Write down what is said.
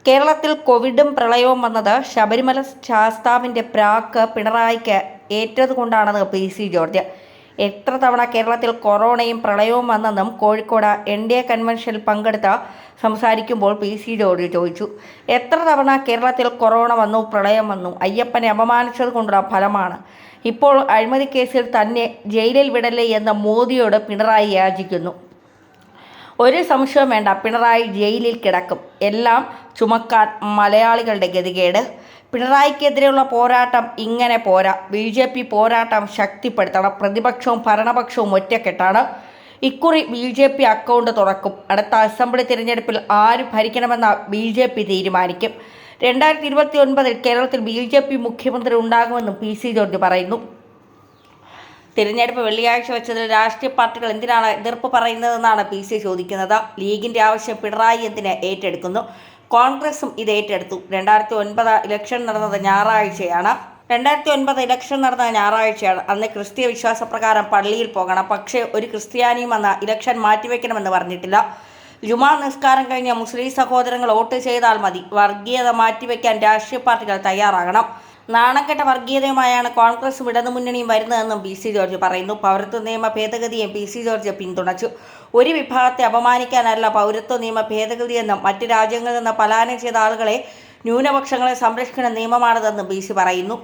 കേരളത്തിൽ കോവിഡും പ്രളയവും വന്നത് ശബരിമല ശാസ്താവിൻ്റെ പ്രാക്ക് പിണറായിക്ക് ഏറ്റതുകൊണ്ടാണെന്ന് പി.സി. ജോർജ്. എത്ര തവണ കേരളത്തിൽ കൊറോണയും പ്രളയവും വന്നെന്നും കോഴിക്കോട് NDA കൺവെൻഷനിൽ പങ്കെടുത്ത് സംസാരിക്കുമ്പോൾ പി.സി. ജോർജ് ചോദിച്ചു. എത്ര തവണ കേരളത്തിൽ കൊറോണ വന്നു, പ്രളയം വന്നു? അയ്യപ്പനെ അപമാനിച്ചത് കൊണ്ടുള്ള ഫലമാണ്. ഇപ്പോൾ അഴിമതി കേസിൽ തന്നെ ജയിലിൽ വിടല്ലേ എന്ന് മോദിയോട് പിണറായി യാചിക്കുന്നു. ഒരു സംശയവും വേണ്ട, പിണറായി ജയിലിൽ കിടക്കും. എല്ലാം ചുമക്കാൻ മലയാളികളുടെ ഗതികേട്. പിണറായിക്കെതിരെയുള്ള പോരാട്ടം ഇങ്ങനെ പോരാ. BJP പോരാട്ടം ശക്തിപ്പെടുത്തണം. പ്രതിപക്ഷവും ഭരണപക്ഷവും ഒറ്റക്കെട്ടാണ്. ഇക്കുറി BJP അക്കൗണ്ട് തുറക്കും. അടുത്ത അസംബ്ലി തിരഞ്ഞെടുപ്പിൽ ആര് ഭരിക്കണമെന്ന് BJP തീരുമാനിക്കും. 2029 കേരളത്തിൽ BJP മുഖ്യമന്ത്രി ഉണ്ടാകുമെന്നും പി.സി. ജോർജ് പറയുന്നു. തിരഞ്ഞെടുപ്പ് വെള്ളിയാഴ്ച വെച്ചതിൽ രാഷ്ട്രീയ പാർട്ടികൾ എന്തിനാണ് എതിർപ്പ് പറയുന്നതെന്നാണ് പി.സി. ചോദിക്കുന്നത്. ലീഗിന്റെ ആവശ്യം പിണറായി എന്തിന് ഏറ്റെടുക്കുന്നു? കോൺഗ്രസും ഇത് ഏറ്റെടുത്തു. 2009 ഇലക്ഷൻ നടന്നത് ഞായറാഴ്ചയാണ്. അന്ന് ക്രിസ്തീയ വിശ്വാസപ്രകാരം പള്ളിയിൽ പോകണം. പക്ഷേ ഒരു ക്രിസ്ത്യാനിയും അന്ന് ഇലക്ഷൻ മാറ്റിവെക്കണമെന്ന് പറഞ്ഞിട്ടില്ല. ജുമാ നിസ്കാരം കഴിഞ്ഞ് മുസ്ലിം സഹോദരങ്ങൾ വോട്ട് ചെയ്താൽ മതി. വർഗീയത മാറ്റിവെക്കാൻ രാഷ്ട്രീയ പാർട്ടികൾ തയ്യാറാകണം. നാണംകെട്ട വർഗീയതയുമായാണ് കോൺഗ്രസും ഇടതുമുന്നണിയും വരുന്നതെന്നും പി.സി. ജോർജ് പറയുന്നു. പൗരത്വ നിയമ ഭേദഗതിയും പി.സി. ജോർജ് പിന്തുണച്ചു. ഒരു വിഭാഗത്തെ അപമാനിക്കാനല്ല പൗരത്വ നിയമ ഭേദഗതിയെന്നും മറ്റ് രാജ്യങ്ങളിൽ നിന്ന് പലായനം ചെയ്ത ആളുകളെ, ന്യൂനപക്ഷങ്ങളെ സംരക്ഷിക്കുന്ന നിയമമാണിതെന്നും പി.സി. പറയുന്നു.